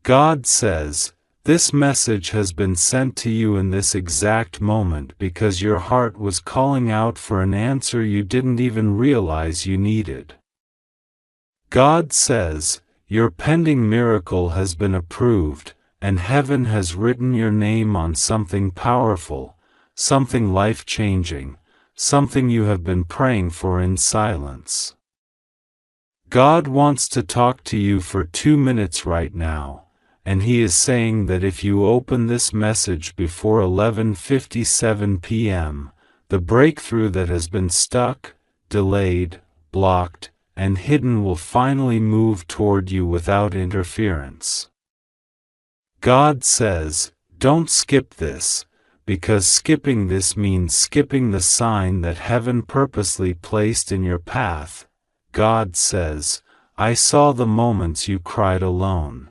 God says, this message has been sent to you in this exact moment because your heart was calling out for an answer you didn't even realize you needed. God says, your pending miracle has been approved, and heaven has written your name on something powerful, something life-changing, something you have been praying for in silence. God wants to talk to you for 2 minutes right now. And He is saying that if you open this message before 11:57 p.m., the breakthrough that has been stuck, delayed, blocked, and hidden will finally move toward you without interference. God says, don't skip this, because skipping this means skipping the sign that heaven purposely placed in your path. God says, I saw the moments you cried alone.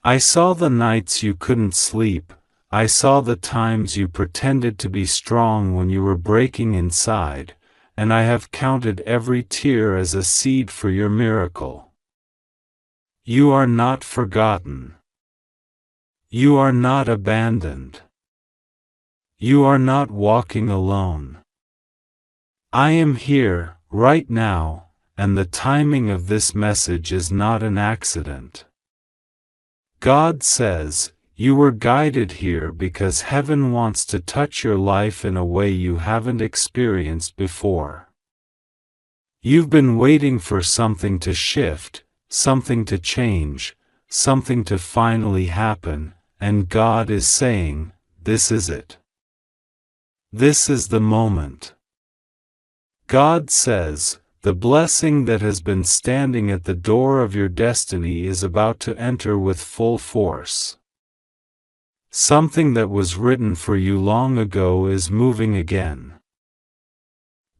I saw the nights you couldn't sleep. I saw the times you pretended to be strong when you were breaking inside, and I have counted every tear as a seed for your miracle. You are not forgotten. You are not abandoned. You are not walking alone. I am here, right now, and the timing of this message is not an accident. God says, you were guided here because heaven wants to touch your life in a way you haven't experienced before. You've been waiting for something to shift, something to change, something to finally happen, and God is saying, this is it. This is the moment. God says, the blessing that has been standing at the door of your destiny is about to enter with full force. Something that was written for you long ago is moving again.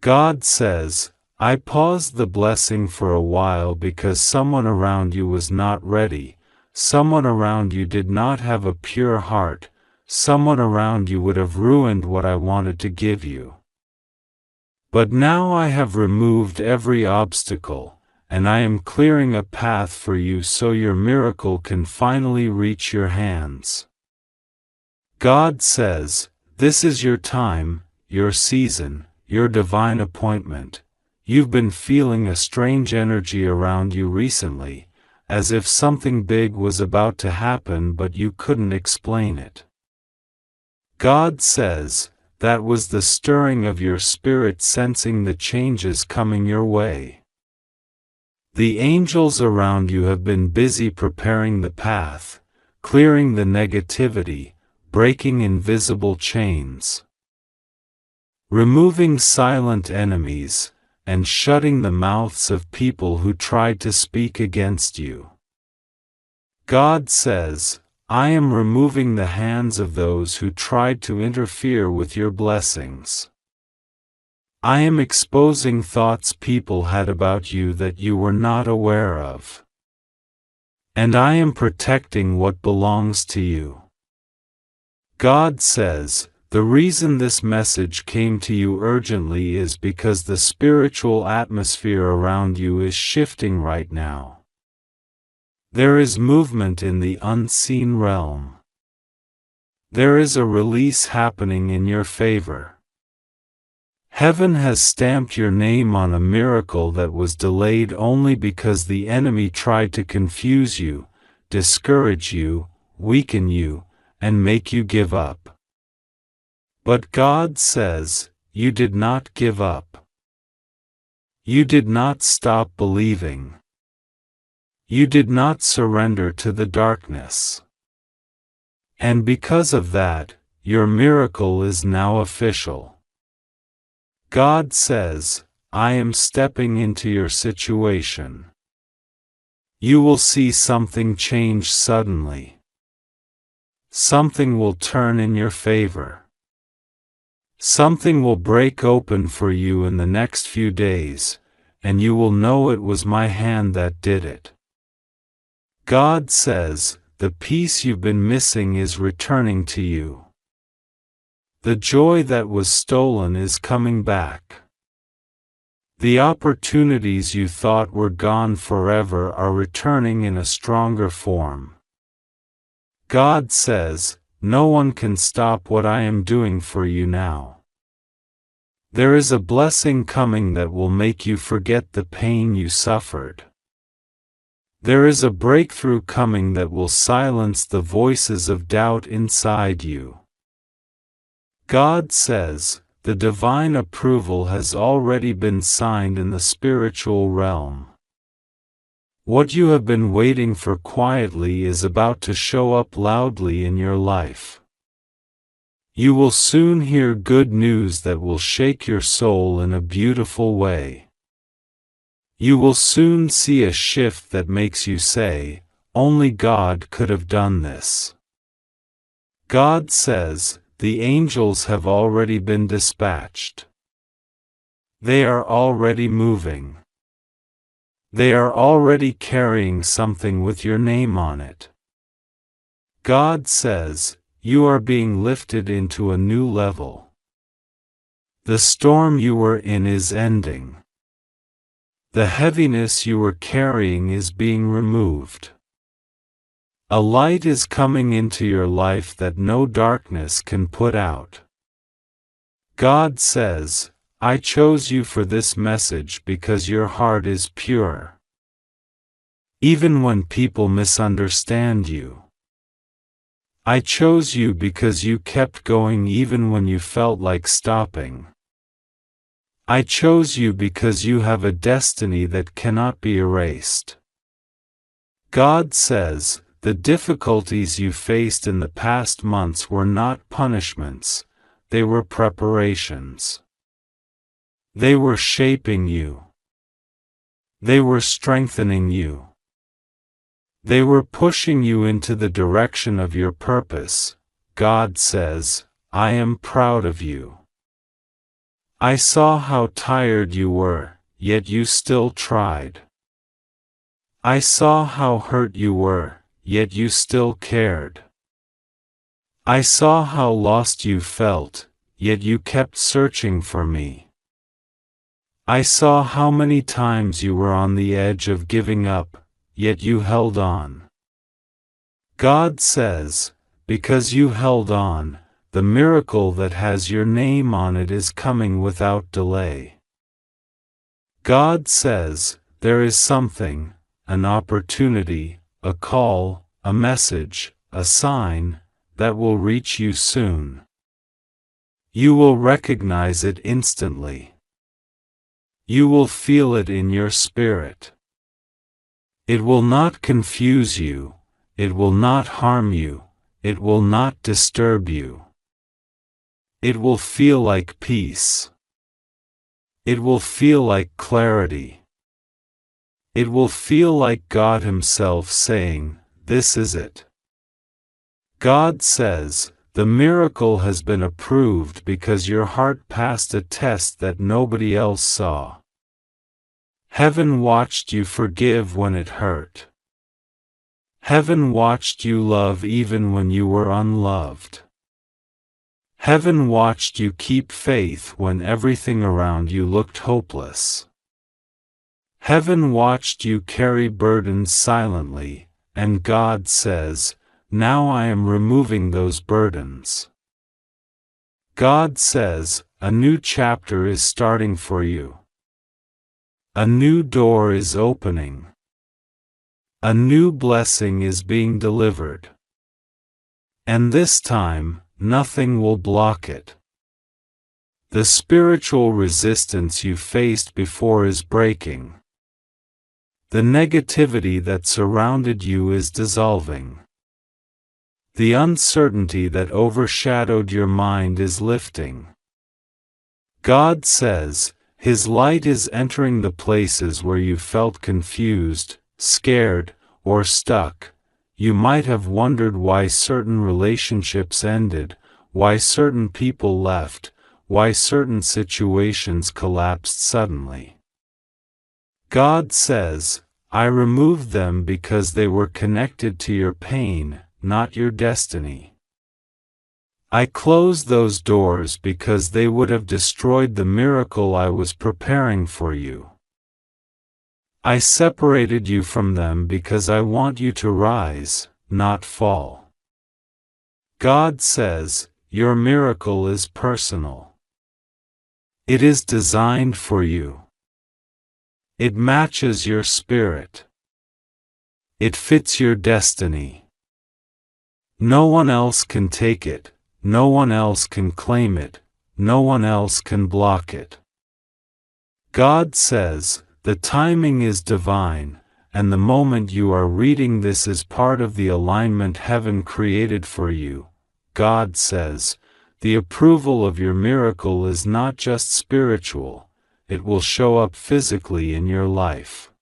God says, I paused the blessing for a while because someone around you was not ready, someone around you did not have a pure heart, someone around you would have ruined what I wanted to give you. But now I have removed every obstacle, and I am clearing a path for you so your miracle can finally reach your hands. God says, this is your time, your season, your divine appointment. You've been feeling a strange energy around you recently, as if something big was about to happen but you couldn't explain it. God says, that was the stirring of your spirit sensing the changes coming your way. The angels around you have been busy preparing the path, clearing the negativity, breaking invisible chains, removing silent enemies, and shutting the mouths of people who tried to speak against you. God says, I am removing the hands of those who tried to interfere with your blessings. I am exposing thoughts people had about you that you were not aware of. And I am protecting what belongs to you. God says, the reason this message came to you urgently is because the spiritual atmosphere around you is shifting right now. There is movement in the unseen realm. There is a release happening in your favor. Heaven has stamped your name on a miracle that was delayed only because the enemy tried to confuse you, discourage you, weaken you, and make you give up. But God says, you did not give up. You did not stop believing. You did not surrender to the darkness. And because of that, your miracle is now official. God says, I am stepping into your situation. You will see something change suddenly. Something will turn in your favor. Something will break open for you in the next few days, and you will know it was my hand that did it. God says, the peace you've been missing is returning to you. The joy that was stolen is coming back. The opportunities you thought were gone forever are returning in a stronger form. God says, "No one can stop what I am doing for you now." There is a blessing coming that will make you forget the pain you suffered. There is a breakthrough coming that will silence the voices of doubt inside you. God says, the divine approval has already been signed in the spiritual realm. What you have been waiting for quietly is about to show up loudly in your life. You will soon hear good news that will shake your soul in a beautiful way. You will soon see a shift that makes you say, "Only God could have done this." God says, the angels have already been dispatched. They are already moving. They are already carrying something with your name on it. God says, you are being lifted into a new level. The storm you were in is ending. The heaviness you were carrying is being removed. A light is coming into your life that no darkness can put out. God says, I chose you for this message because your heart is pure. Even when people misunderstand you. I chose you because you kept going even when you felt like stopping. I chose you because you have a destiny that cannot be erased. God says, the difficulties you faced in the past months were not punishments, they were preparations. They were shaping you. They were strengthening you. They were pushing you into the direction of your purpose. God says, I am proud of you. I saw how tired you were, yet you still tried. I saw how hurt you were, yet you still cared. I saw how lost you felt, yet you kept searching for me. I saw how many times you were on the edge of giving up, yet you held on. God says, because you held on, the miracle that has your name on it is coming without delay. God says, there is something, an opportunity, a call, a message, a sign, that will reach you soon. You will recognize it instantly. You will feel it in your spirit. It will not confuse you, it will not harm you, it will not disturb you. It will feel like peace. It will feel like clarity. It will feel like God Himself saying, this is it. God says, the miracle has been approved because your heart passed a test that nobody else saw. Heaven watched you forgive when it hurt. Heaven watched you love even when you were unloved. Heaven watched you keep faith when everything around you looked hopeless. Heaven watched you carry burdens silently, and God says, now I am removing those burdens. God says, a new chapter is starting for you. A new door is opening. A new blessing is being delivered. And this time, nothing will block it. The spiritual resistance you faced before is breaking. The negativity that surrounded you is dissolving. The uncertainty that overshadowed your mind is lifting. God says, His light is entering the places where you felt confused, scared, or stuck. You might have wondered why certain relationships ended, why certain people left, why certain situations collapsed suddenly. God says, I removed them because they were connected to your pain, not your destiny. I closed those doors because they would have destroyed the miracle I was preparing for you. I separated you from them because I want you to rise, not fall. God says, your miracle is personal. It is designed for you. It matches your spirit. It fits your destiny. No one else can take it, no one else can claim it, no one else can block it. God says, the timing is divine, and the moment you are reading this is part of the alignment heaven created for you. God says, the approval of your miracle is not just spiritual, it will show up physically in your life.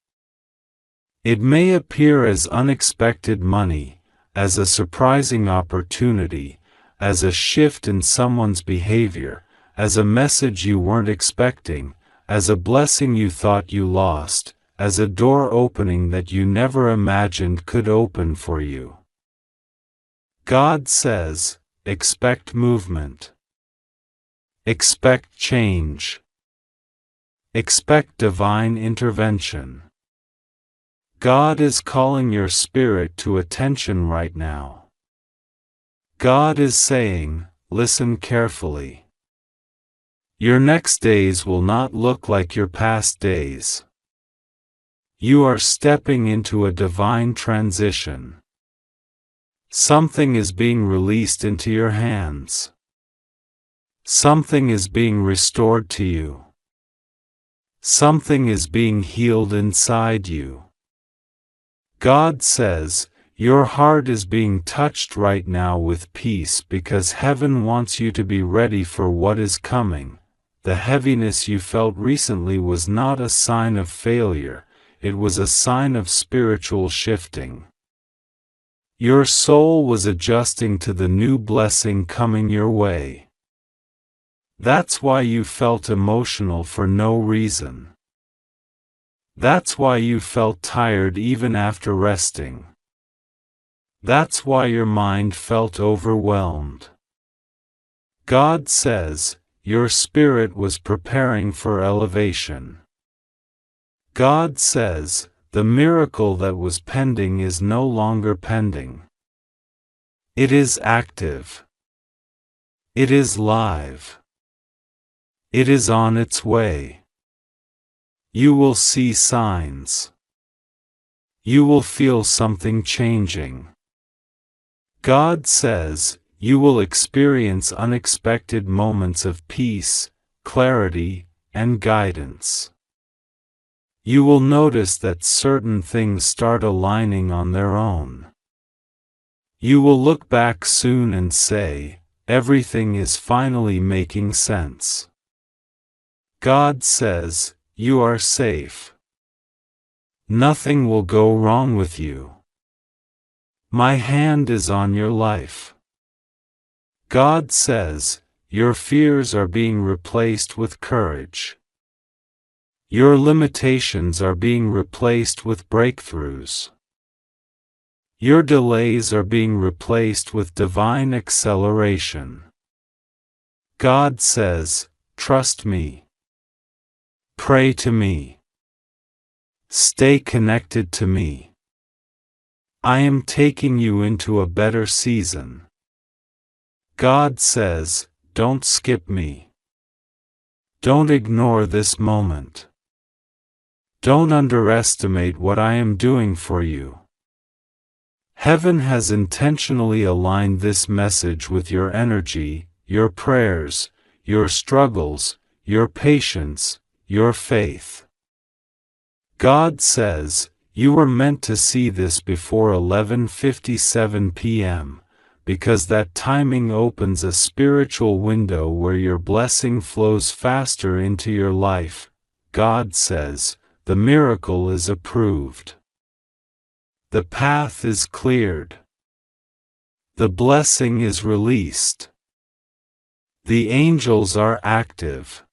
It may appear as unexpected money, as a surprising opportunity, as a shift in someone's behavior, as a message you weren't expecting, as a blessing you thought you lost, as a door opening that you never imagined could open for you. God says, expect movement. Expect change. Expect divine intervention. God is calling your spirit to attention right now. God is saying, listen carefully. Your next days will not look like your past days. You are stepping into a divine transition. Something is being released into your hands. Something is being restored to you. Something is being healed inside you. God says, your heart is being touched right now with peace because heaven wants you to be ready for what is coming. The heaviness you felt recently was not a sign of failure, it was a sign of spiritual shifting. Your soul was adjusting to the new blessing coming your way. That's why you felt emotional for no reason. That's why you felt tired even after resting. That's why your mind felt overwhelmed. God says, your spirit was preparing for elevation. God says, the miracle that was pending is no longer pending. It is active. It is live. It is on its way. You will see signs. You will feel something changing. God says, you will experience unexpected moments of peace, clarity, and guidance. You will notice that certain things start aligning on their own. You will look back soon and say, everything is finally making sense. God says, you are safe. Nothing will go wrong with you. My hand is on your life. God says, your fears are being replaced with courage. Your limitations are being replaced with breakthroughs. Your delays are being replaced with divine acceleration. God says, trust me. Pray to me. Stay connected to me. I am taking you into a better season. God says, don't skip me. Don't ignore this moment. Don't underestimate what I am doing for you. Heaven has intentionally aligned this message with your energy, your prayers, your struggles, your patience, your faith. God says, you were meant to see this before 11:57 p.m., because that timing opens a spiritual window where your blessing flows faster into your life. God says, the miracle is approved. The path is cleared. The blessing is released. The angels are active.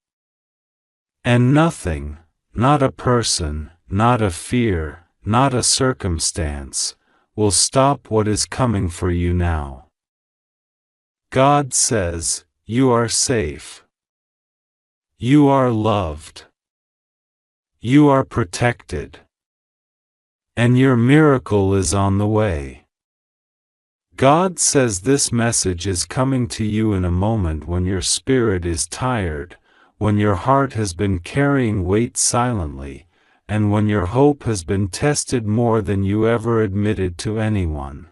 And nothing, not a person, not a fear, not a circumstance, will stop what is coming for you now. God says, you are safe. You are loved. You are protected. And your miracle is on the way. God says this message is coming to you in a moment when your spirit is tired, when your heart has been carrying weight silently, and when your hope has been tested more than you ever admitted to anyone.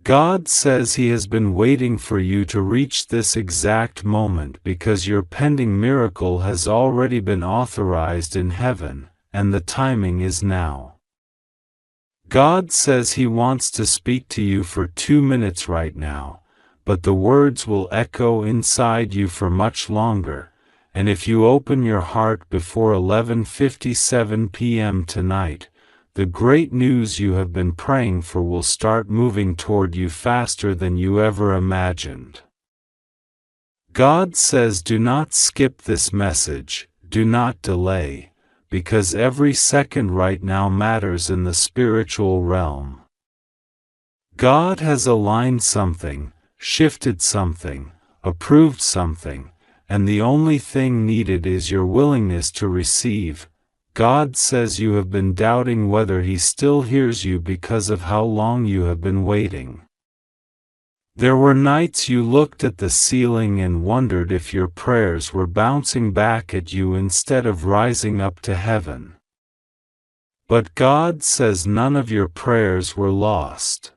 God says He has been waiting for you to reach this exact moment because your pending miracle has already been authorized in heaven, and the timing is now. God says He wants to speak to you for 2 minutes right now, but the words will echo inside you for much longer, and if you open your heart before 11:57 p.m. tonight, the great news you have been praying for will start moving toward you faster than you ever imagined. God says do not skip this message, do not delay, because every second right now matters in the spiritual realm. God has aligned something, shifted something, approved something, and the only thing needed is your willingness to receive. God says you have been doubting whether He still hears you because of how long you have been waiting. There were nights you looked at the ceiling and wondered if your prayers were bouncing back at you instead of rising up to heaven. But God says none of your prayers were lost.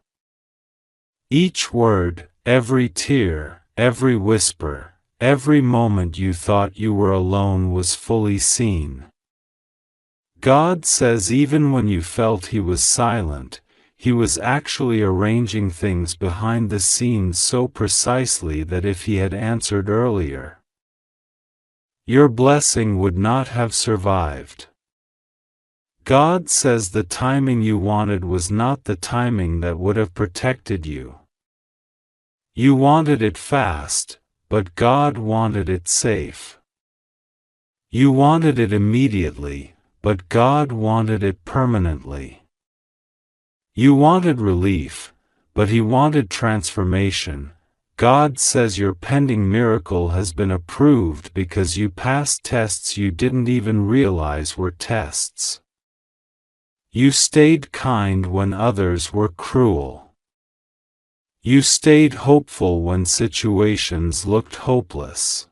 Each word, every tear, every whisper, every moment you thought you were alone was fully seen. God says even when you felt He was silent, He was actually arranging things behind the scenes so precisely that if He had answered earlier, your blessing would not have survived. God says the timing you wanted was not the timing that would have protected you. You wanted it fast, but God wanted it safe. You wanted it immediately, but God wanted it permanently. You wanted relief, but He wanted transformation. God says your pending miracle has been approved because you passed tests you didn't even realize were tests. You stayed kind when others were cruel. You stayed hopeful when situations looked hopeless.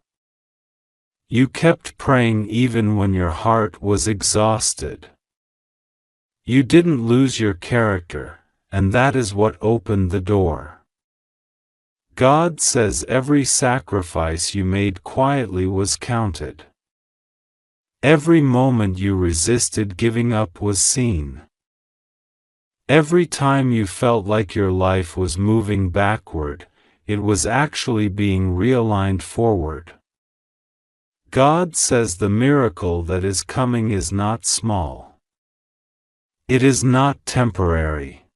You kept praying even when your heart was exhausted. You didn't lose your character, and that is what opened the door. God says every sacrifice you made quietly was counted. Every moment you resisted giving up was seen. Every time you felt like your life was moving backward, it was actually being realigned forward. God says the miracle that is coming is not small. It is not temporary.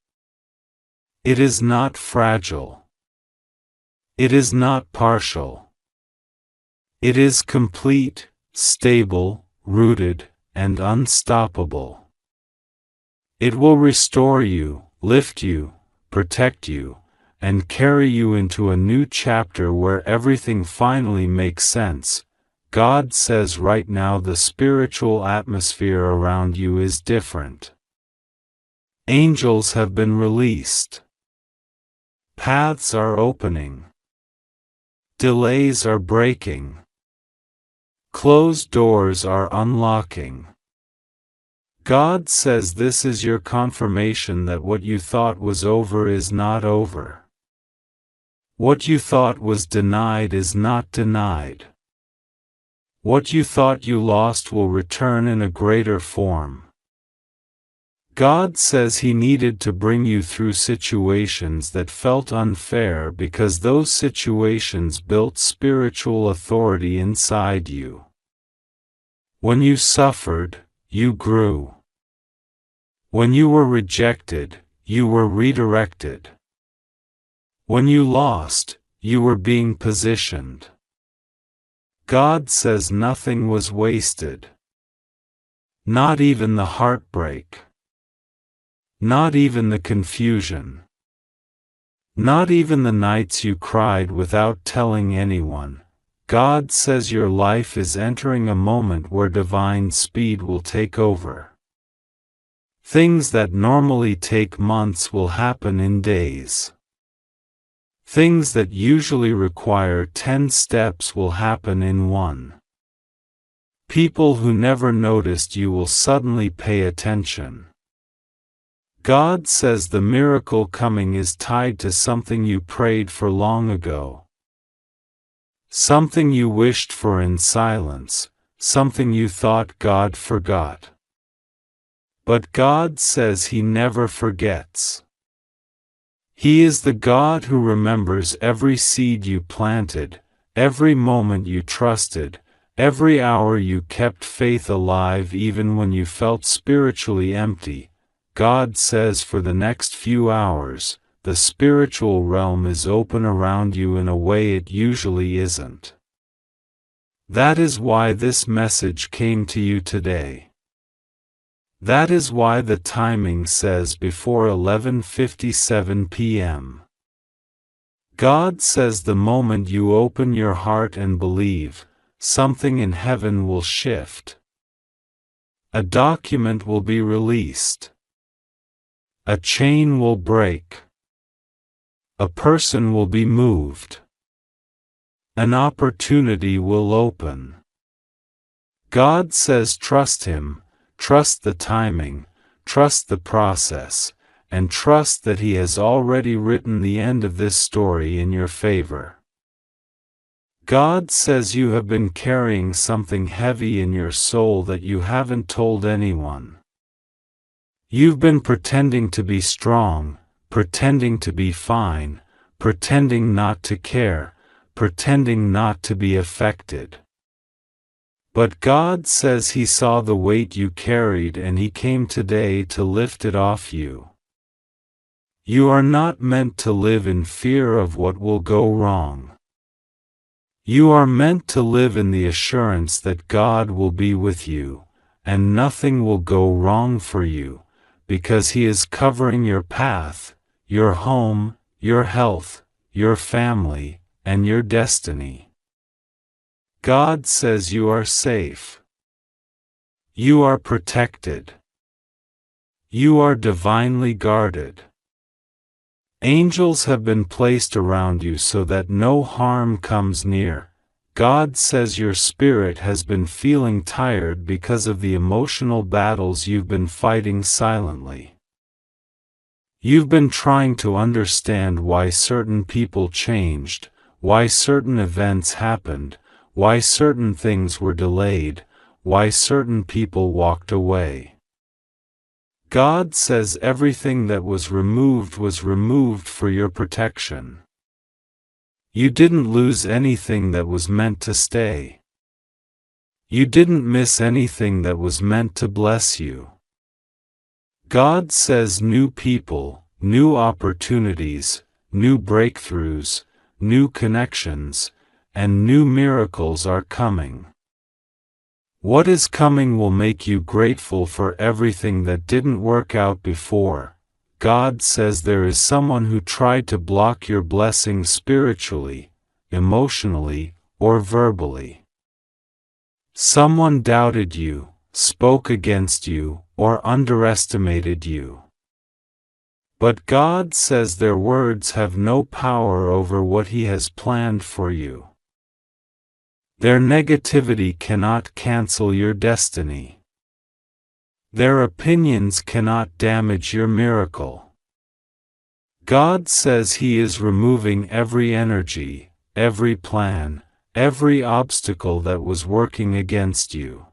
It is not fragile. It is not partial. It is complete, stable, rooted, and unstoppable. It will restore you, lift you, protect you, and carry you into a new chapter where everything finally makes sense. God says right now the spiritual atmosphere around you is different. Angels have been released. Paths are opening. Delays are breaking. Closed doors are unlocking. God says this is your confirmation that what you thought was over is not over. What you thought was denied is not denied. What you thought you lost will return in a greater form. God says He needed to bring you through situations that felt unfair because those situations built spiritual authority inside you. When you suffered, you grew. When you were rejected, you were redirected. When you lost, you were being positioned. God says nothing was wasted. Not even the heartbreak. Not even the confusion. Not even the nights you cried without telling anyone. God says your life is entering a moment where divine speed will take over. Things that normally take months will happen in days. Things that usually require 10 steps will happen in 1. People who never noticed you will suddenly pay attention. God says the miracle coming is tied to something you prayed for long ago. Something you wished for in silence, something you thought God forgot. But God says He never forgets. He is the God who remembers every seed you planted, every moment you trusted, every hour you kept faith alive even when you felt spiritually empty. God says for the next few hours, the spiritual realm is open around you in a way it usually isn't. That is why this message came to you today. That is why the timing says before 11:57 p.m. God says the moment you open your heart and believe, something in heaven will shift. A document will be released. A chain will break. A person will be moved. An opportunity will open. God says trust Him, trust the timing, trust the process, and trust that He has already written the end of this story in your favor. God says you have been carrying something heavy in your soul that you haven't told anyone. You've been pretending to be strong, pretending to be fine, pretending not to care, pretending not to be affected. But God says He saw the weight you carried and He came today to lift it off you. You are not meant to live in fear of what will go wrong. You are meant to live in the assurance that God will be with you, and nothing will go wrong for you, because He is covering your path, your home, your health, your family, and your destiny. God says you are safe. You are protected. You are divinely guarded. Angels have been placed around you so that no harm comes near. God says your spirit has been feeling tired because of the emotional battles you've been fighting silently. You've been trying to understand why certain people changed, why certain events happened, why certain things were delayed, why certain people walked away. God says everything that was removed for your protection. You didn't lose anything that was meant to stay. You didn't miss anything that was meant to bless you. God says new people, new opportunities, new breakthroughs, new connections, and new miracles are coming. What is coming will make you grateful for everything that didn't work out before. God says there is someone who tried to block your blessing spiritually, emotionally, or verbally. Someone doubted you, spoke against you, or underestimated you. But God says their words have no power over what He has planned for you. Their negativity cannot cancel your destiny. Their opinions cannot damage your miracle. God says He is removing every energy, every plan, every obstacle that was working against you.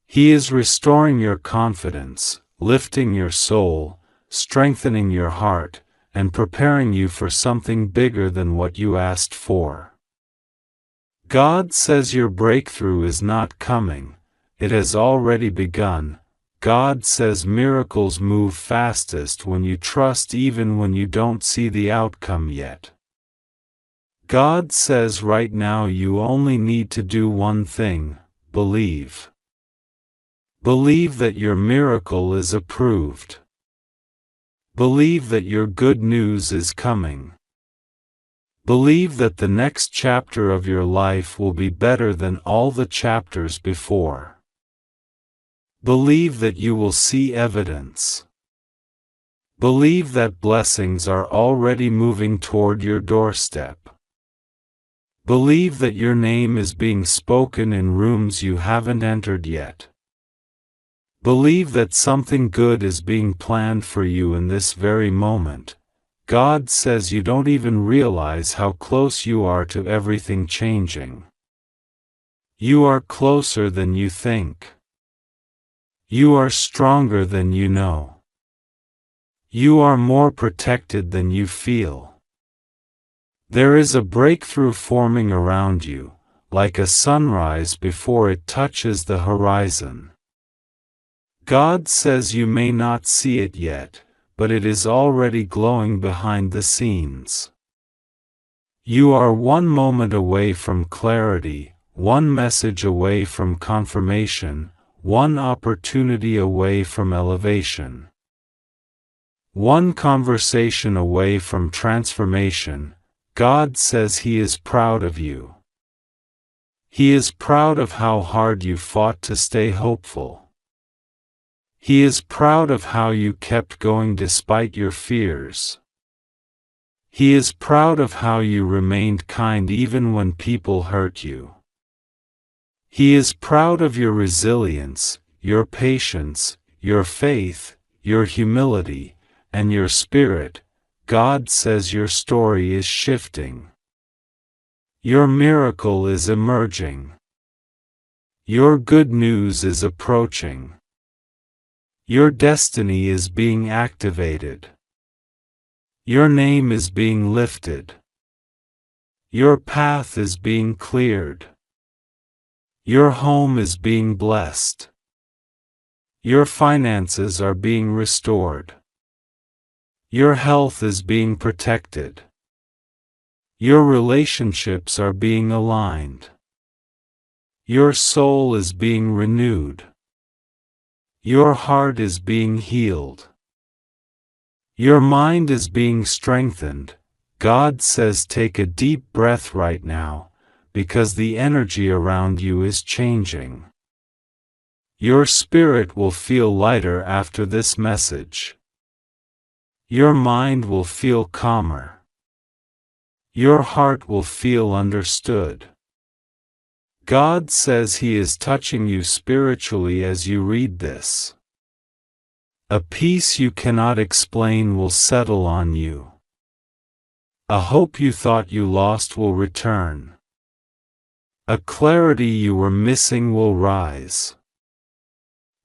He is restoring your confidence, lifting your soul, strengthening your heart, and preparing you for something bigger than what you asked for. God says your breakthrough is not coming. It has already begun. God says miracles move fastest when you trust even when you don't see the outcome yet. God says right now you only need to do one thing: believe. Believe that your miracle is approved. Believe that your good news is coming. Believe that the next chapter of your life will be better than all the chapters before. Believe that you will see evidence. Believe that blessings are already moving toward your doorstep. Believe that your name is being spoken in rooms you haven't entered yet. Believe that something good is being planned for you in this very moment. God says you don't even realize how close you are to everything changing. You are closer than you think. You are stronger than you know. You are more protected than you feel. There is a breakthrough forming around you, like a sunrise before it touches the horizon. God says you may not see it yet, but it is already glowing behind the scenes. You are one moment away from clarity, one message away from confirmation, one opportunity away from elevation. One conversation away from transformation. God says He is proud of you. He is proud of how hard you fought to stay hopeful. He is proud of how you kept going despite your fears. He is proud of how you remained kind even when people hurt you. He is proud of your resilience, your patience, your faith, your humility, and your spirit. God says your story is shifting. Your miracle is emerging. Your good news is approaching. Your destiny is being activated. Your name is being lifted. Your path is being cleared. Your home is being blessed. Your finances are being restored. Your health is being protected. Your relationships are being aligned. Your soul is being renewed. Your heart is being healed. Your mind is being strengthened. God says take a deep breath right now, because the energy around you is changing. Your spirit will feel lighter after this message. Your mind will feel calmer. Your heart will feel understood. God says He is touching you spiritually as you read this. A peace you cannot explain will settle on you. A hope you thought you lost will return. A clarity you were missing will rise.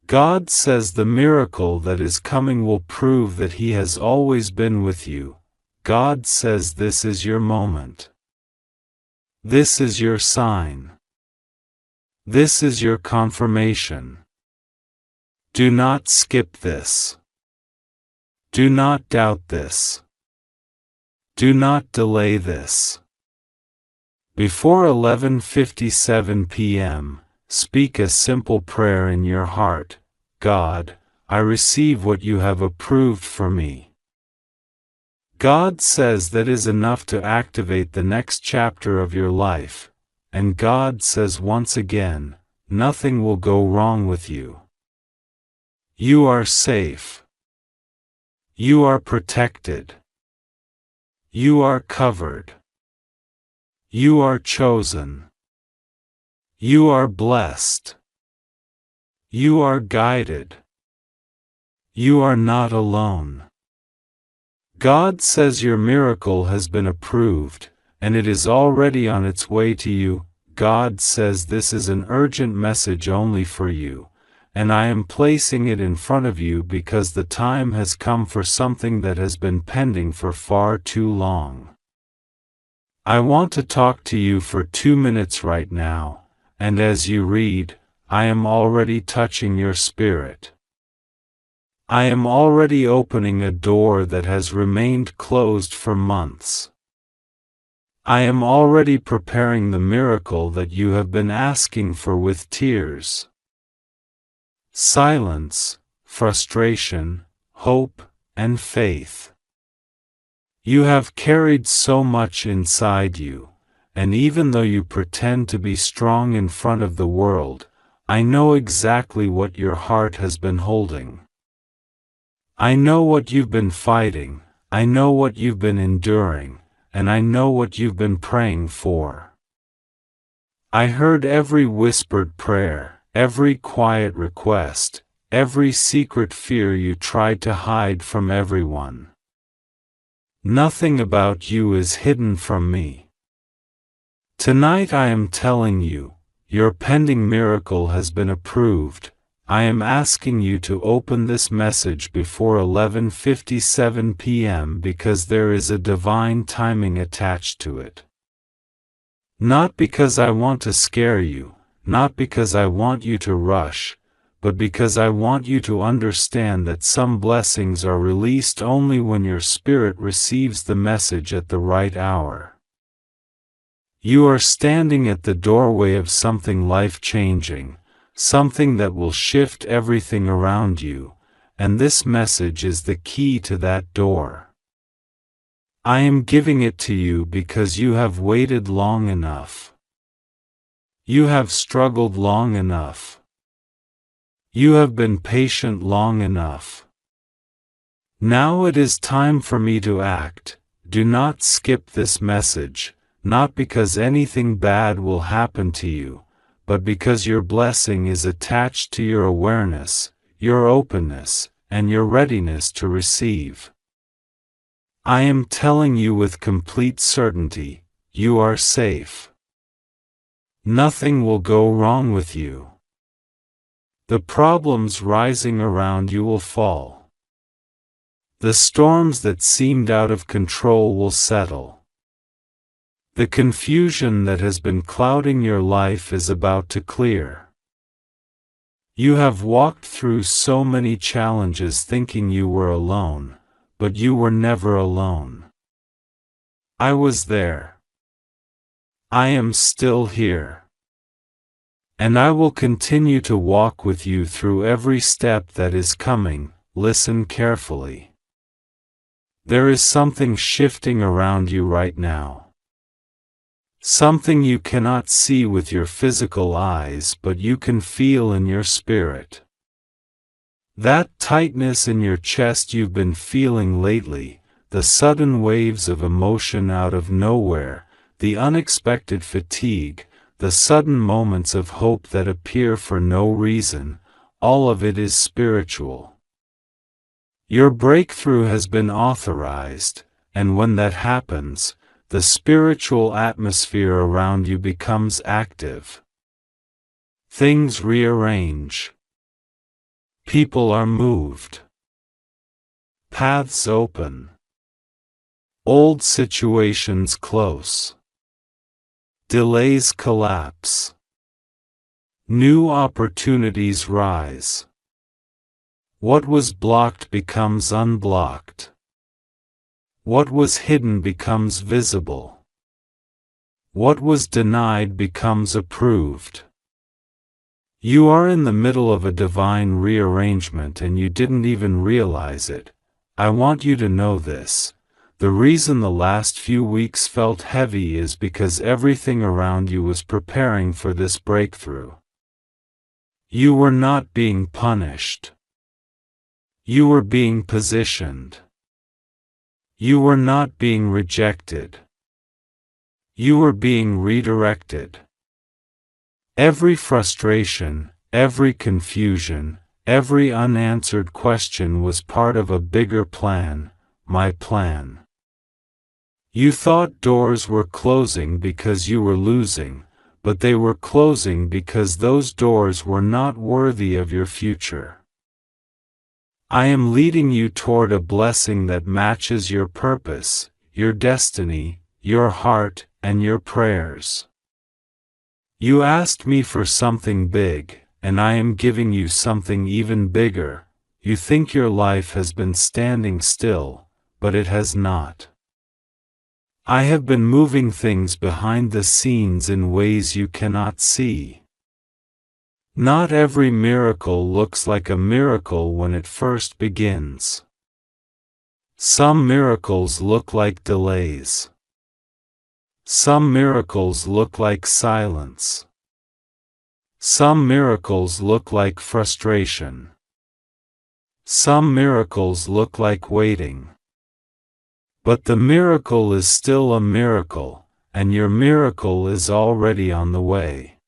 God says the miracle that is coming will prove that He has always been with you. God says this is your moment. This is your sign. This is your confirmation. Do not skip this. Do not doubt this. Do not delay this. Before 11:57 p.m., speak a simple prayer in your heart. God, I receive what you have approved for me. God says that is enough to activate the next chapter of your life. And God says once again, nothing will go wrong with you. You are safe. You are protected. You are covered. You are chosen. You are blessed. You are guided. You are not alone. God says your miracle has been approved, and it is already on its way to you. God says this is an urgent message only for you, and I am placing it in front of you because the time has come for something that has been pending for far too long. I want to talk to you for 2 minutes right now, and as you read, I am already touching your spirit. I am already opening a door that has remained closed for months. I am already preparing the miracle that you have been asking for with tears, silence, frustration, hope, and faith. You have carried so much inside you, and even though you pretend to be strong in front of the world, I know exactly what your heart has been holding. I know what you've been fighting, I know what you've been enduring, and I know what you've been praying for. I heard every whispered prayer, every quiet request, every secret fear you tried to hide from everyone. Nothing about you is hidden from me. Tonight I am telling you, your pending miracle has been approved. I am asking you to open this message before 11:57 p.m. because there is a divine timing attached to it. Not because I want to scare you, not because I want you to rush, but because I want you to understand that some blessings are released only when your spirit receives the message at the right hour. You are standing at the doorway of something life-changing, something that will shift everything around you, and this message is the key to that door. I am giving it to you because you have waited long enough. You have struggled long enough. You have been patient long enough. Now it is time for me to act. Do not skip this message, not because anything bad will happen to you, but because your blessing is attached to your awareness, your openness, and your readiness to receive. I am telling you with complete certainty, you are safe. Nothing will go wrong with you. The problems rising around you will fall. The storms that seemed out of control will settle. The confusion that has been clouding your life is about to clear. You have walked through so many challenges thinking you were alone, but you were never alone. I was there. I am still here. And I will continue to walk with you through every step that is coming. Listen carefully. There is something shifting around you right now. Something you cannot see with your physical eyes, but you can feel in your spirit. That tightness in your chest you've been feeling lately, the sudden waves of emotion out of nowhere, the unexpected fatigue, the sudden moments of hope that appear for no reason, all of it is spiritual. Your breakthrough has been authorized, and when that happens, the spiritual atmosphere around you becomes active. Things rearrange. People are moved. Paths open. Old situations close. Delays collapse. New opportunities rise. What was blocked becomes unblocked. What was hidden becomes visible. What was denied becomes approved. You are in the middle of a divine rearrangement and you didn't even realize it. I want you to know this. The reason the last few weeks felt heavy is because everything around you was preparing for this breakthrough. You were not being punished. You were being positioned. You were not being rejected. You were being redirected. Every frustration, every confusion, every unanswered question was part of a bigger plan, my plan. You thought doors were closing because you were losing, but they were closing because those doors were not worthy of your future. I am leading you toward a blessing that matches your purpose, your destiny, your heart, and your prayers. You asked me for something big, and I am giving you something even bigger. You think your life has been standing still, but it has not. I have been moving things behind the scenes in ways you cannot see. Not every miracle looks like a miracle when it first begins. Some miracles look like delays. Some miracles look like silence. Some miracles look like frustration. Some miracles look like waiting. But the miracle is still a miracle, and your miracle is already on the way.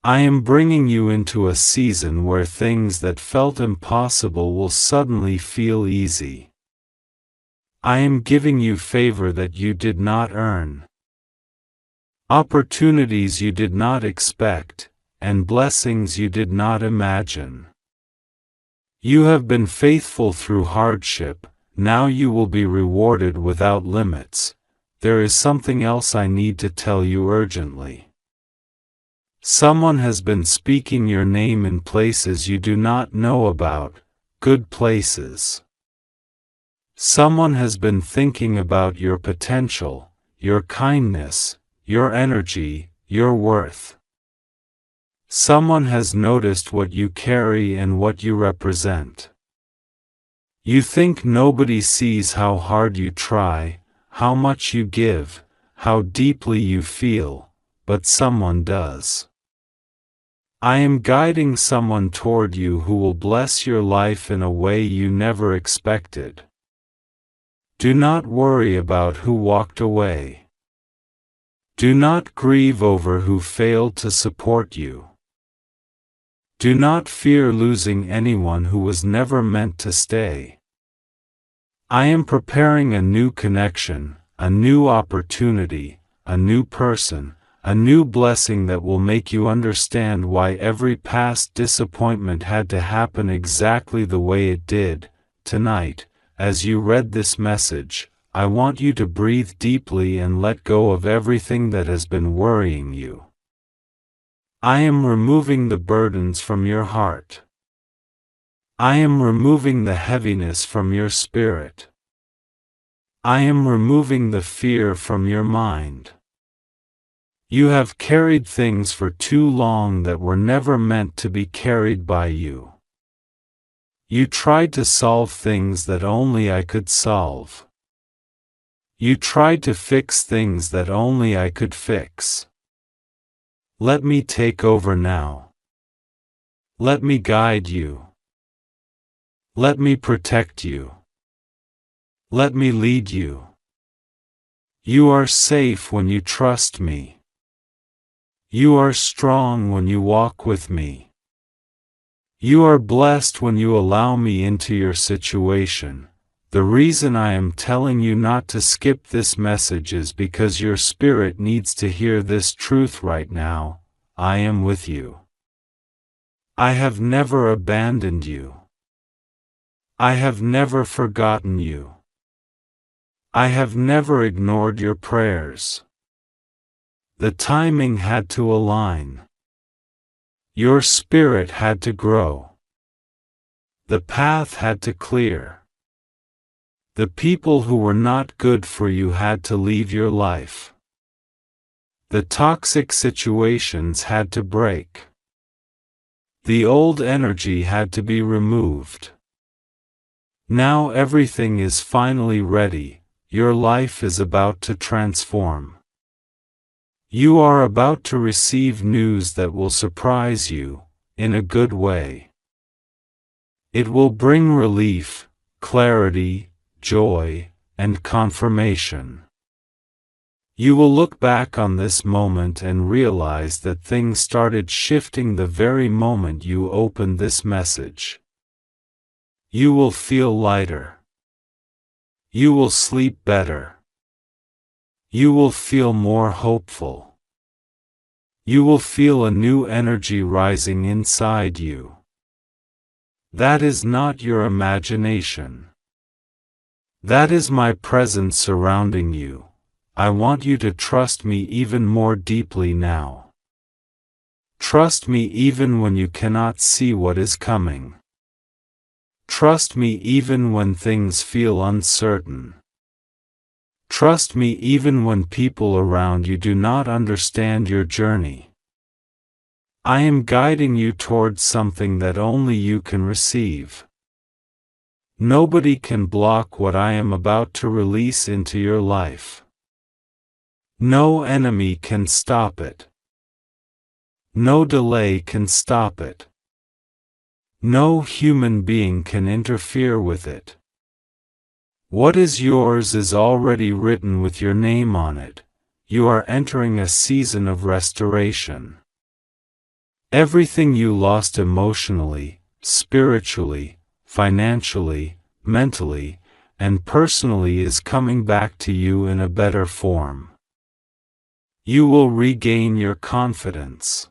I am bringing you into a season where things that felt impossible will suddenly feel easy. I am giving you favor that you did not earn, opportunities you did not expect, and blessings you did not imagine. You have been faithful through hardship, now you will be rewarded without limits. There is something else I need to tell you urgently. Someone has been speaking your name in places you do not know about, good places. Someone has been thinking about your potential, your kindness, your energy, your worth. Someone has noticed what you carry and what you represent. You think nobody sees how hard you try, how much you give, how deeply you feel, but someone does. I am guiding someone toward you who will bless your life in a way you never expected. Do not worry about who walked away. Do not grieve over who failed to support you. Do not fear losing anyone who was never meant to stay. I am preparing a new connection, a new opportunity, a new person, a new blessing that will make you understand why every past disappointment had to happen exactly the way it did. Tonight, as you read this message, I want you to breathe deeply and let go of everything that has been worrying you. I am removing the burdens from your heart. I am removing the heaviness from your spirit. I am removing the fear from your mind. You have carried things for too long that were never meant to be carried by you. You tried to solve things that only I could solve. You tried to fix things that only I could fix. Let me take over now. Let me guide you. Let me protect you. Let me lead you. You are safe when you trust me. You are strong when you walk with me. You are blessed when you allow me into your situation. The reason I am telling you not to skip this message is because your spirit needs to hear this truth right now. I am with you. I have never abandoned you. I have never forgotten you. I have never ignored your prayers. The timing had to align. Your spirit had to grow. The path had to clear. The people who were not good for you had to leave your life. The toxic situations had to break. The old energy had to be removed. Now everything is finally ready. Your life is about to transform. You are about to receive news that will surprise you, in a good way. It will bring relief, clarity, joy, and confirmation. You will look back on this moment and realize that things started shifting the very moment you opened this message. You will feel lighter. You will sleep better. You will feel more hopeful. You will feel a new energy rising inside you. That is not your imagination. That is my presence surrounding you. I want you to trust me even more deeply now. Trust me even when you cannot see what is coming. Trust me even when things feel uncertain. Trust me even when people around you do not understand your journey. I am guiding you towards something that only you can receive. Nobody can block what I am about to release into your life. No enemy can stop it. No delay can stop it. No human being can interfere with it. What is yours is already written with your name on it. You are entering a season of restoration. Everything you lost emotionally, spiritually, financially, mentally, and personally is coming back to you in a better form. You will regain your confidence.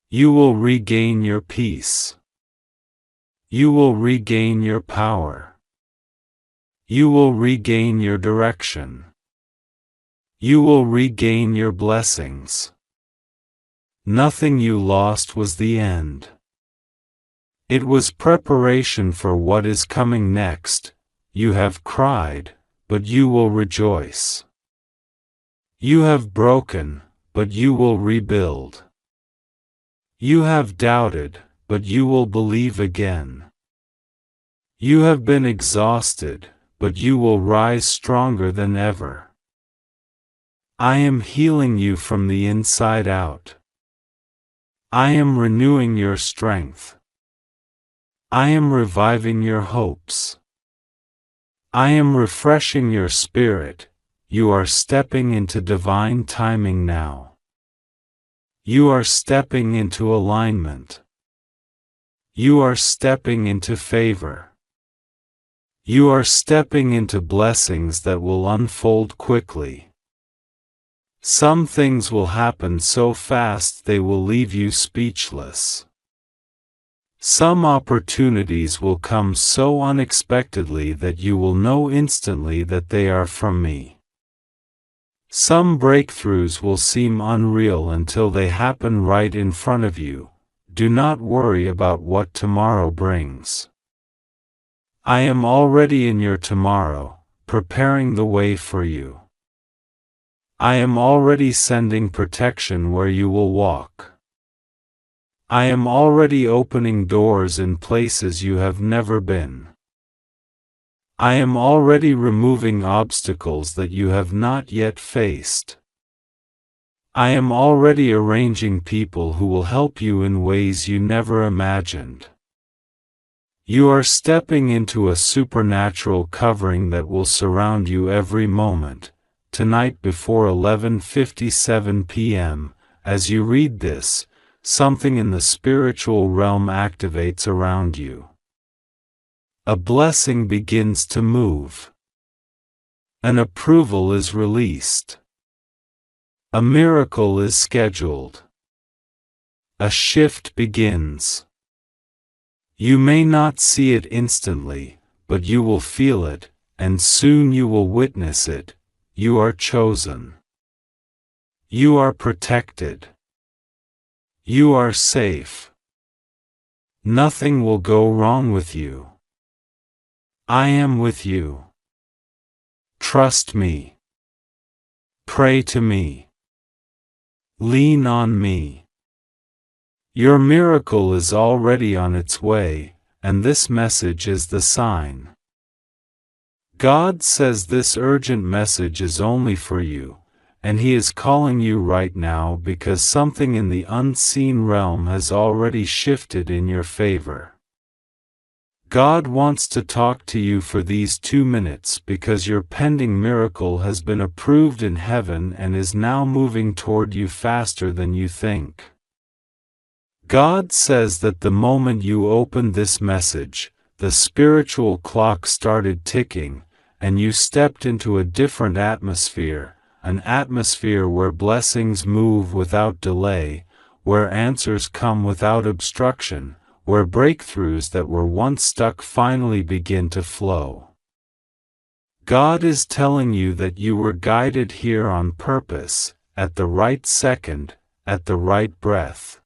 You will regain your peace. You will regain your power. You will regain your direction. You will regain your blessings. Nothing you lost was the end. It was preparation for what is coming next. You have cried, but you will rejoice. You have broken, but you will rebuild. You have doubted, but you will believe again. You have been exhausted, but you will rise stronger than ever. I am healing you from the inside out. I am renewing your strength. I am reviving your hopes. I am refreshing your spirit. You are stepping into divine timing now. You are stepping into alignment. You are stepping into favor. You are stepping into blessings that will unfold quickly. Some things will happen so fast they will leave you speechless. Some opportunities will come so unexpectedly that you will know instantly that they are from me. Some breakthroughs will seem unreal until they happen right in front of you. Do not worry about what tomorrow brings. I am already in your tomorrow, preparing the way for you. I am already sending protection where you will walk. I am already opening doors in places you have never been. I am already removing obstacles that you have not yet faced. I am already arranging people who will help you in ways you never imagined. You are stepping into a supernatural covering that will surround you every moment. Tonight before 11:57 p.m., as you read this, something in the spiritual realm activates around you. A blessing begins to move. An approval is released. A miracle is scheduled. A shift begins. You may not see it instantly, but you will feel it, and soon you will witness it. You are chosen. You are protected. You are safe. Nothing will go wrong with you. I am with you. Trust me. Pray to me. Lean on me. Your miracle is already on its way, and this message is the sign. God says this urgent message is only for you, and He is calling you right now because something in the unseen realm has already shifted in your favor. God wants to talk to you for these 2 minutes because your pending miracle has been approved in heaven and is now moving toward you faster than you think. God says that the moment you opened this message, the spiritual clock started ticking, and you stepped into a different atmosphere, an atmosphere where blessings move without delay, where answers come without obstruction, where breakthroughs that were once stuck finally begin to flow. God is telling you that you were guided here on purpose, at the right second, at the right breath.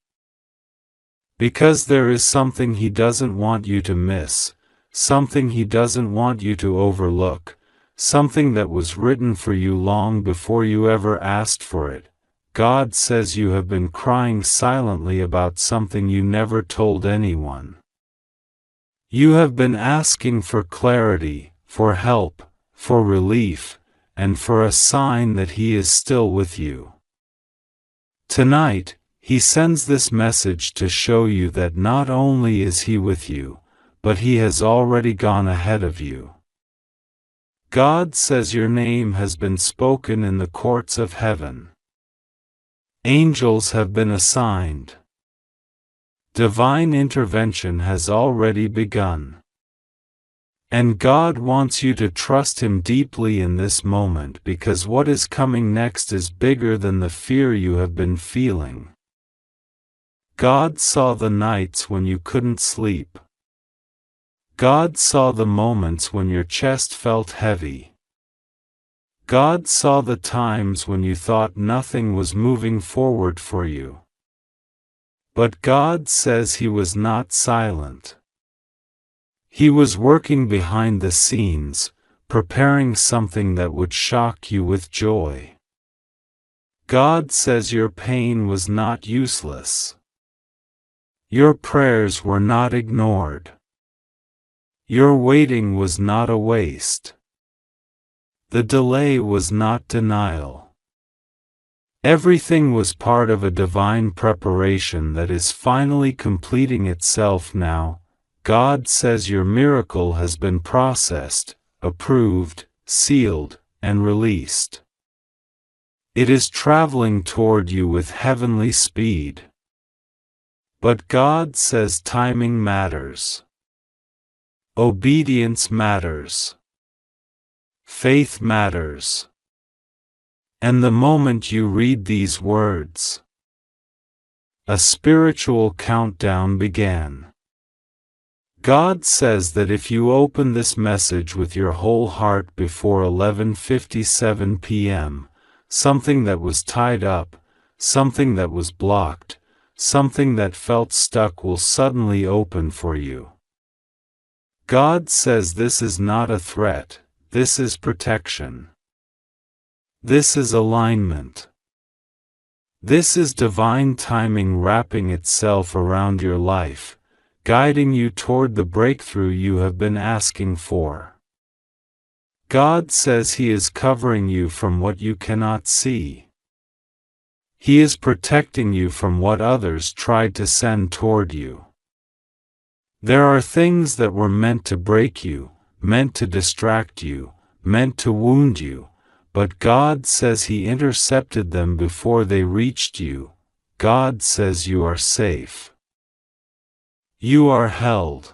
Because there is something He doesn't want you to miss, something He doesn't want you to overlook, something that was written for you long before you ever asked for it. God says you have been crying silently about something you never told anyone. You have been asking for clarity, for help, for relief, and for a sign that He is still with you. Tonight, He sends this message to show you that not only is He with you, but He has already gone ahead of you. God says your name has been spoken in the courts of heaven. Angels have been assigned. Divine intervention has already begun. And God wants you to trust Him deeply in this moment, because what is coming next is bigger than the fear you have been feeling. God saw the nights when you couldn't sleep. God saw the moments when your chest felt heavy. God saw the times when you thought nothing was moving forward for you. But God says He was not silent. He was working behind the scenes, preparing something that would shock you with joy. God says your pain was not useless. Your prayers were not ignored. Your waiting was not a waste. The delay was not denial. Everything was part of a divine preparation that is finally completing itself now. God says your miracle has been processed, approved, sealed, and released. It is traveling toward you with heavenly speed. But God says timing matters. Obedience matters. Faith matters. And the moment you read these words, a spiritual countdown began. God says that if you open this message with your whole heart before 11:57 p.m., something that was tied up, something that was blocked, something that felt stuck will suddenly open for you. God says this is not a threat, this is protection. This is alignment. This is divine timing wrapping itself around your life, guiding you toward the breakthrough you have been asking for. God says He is covering you from what you cannot see. He is protecting you from what others tried to send toward you. There are things that were meant to break you, meant to distract you, meant to wound you, but God says He intercepted them before they reached you. God says you are safe. You are held.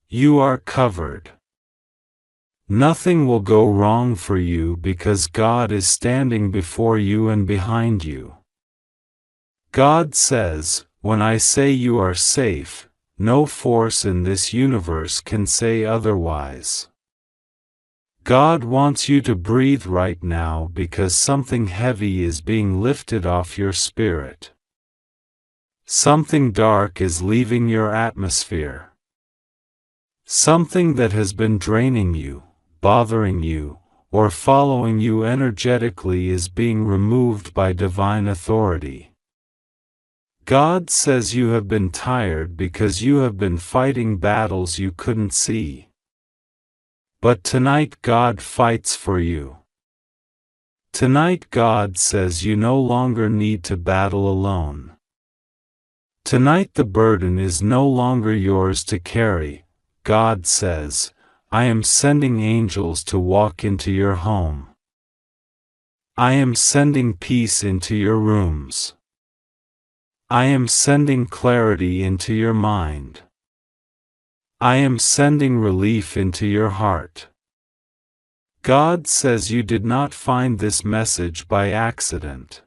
You are covered. Nothing will go wrong for you because God is standing before you and behind you. God says, when I say you are safe, no force in this universe can say otherwise. God wants you to breathe right now because something heavy is being lifted off your spirit. Something dark is leaving your atmosphere. Something that has been draining you, bothering you, or following you energetically is being removed by divine authority. God says you have been tired because you have been fighting battles you couldn't see. But tonight God fights for you. Tonight God says you no longer need to battle alone. Tonight the burden is no longer yours to carry. God says, I am sending angels to walk into your home. I am sending peace into your rooms. I am sending clarity into your mind. I am sending relief into your heart. God says you did not find this message by accident.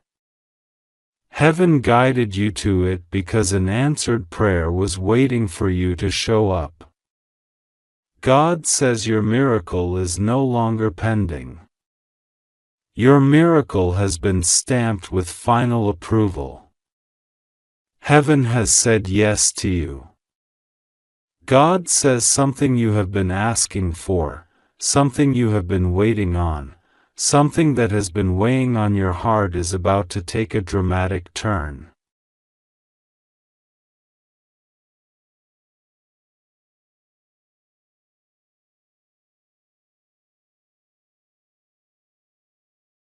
Heaven guided you to it because an answered prayer was waiting for you to show up. God says your miracle is no longer pending. Your miracle has been stamped with final approval. Heaven has said yes to you. God says something you have been asking for, something you have been waiting on, something that has been weighing on your heart is about to take a dramatic turn.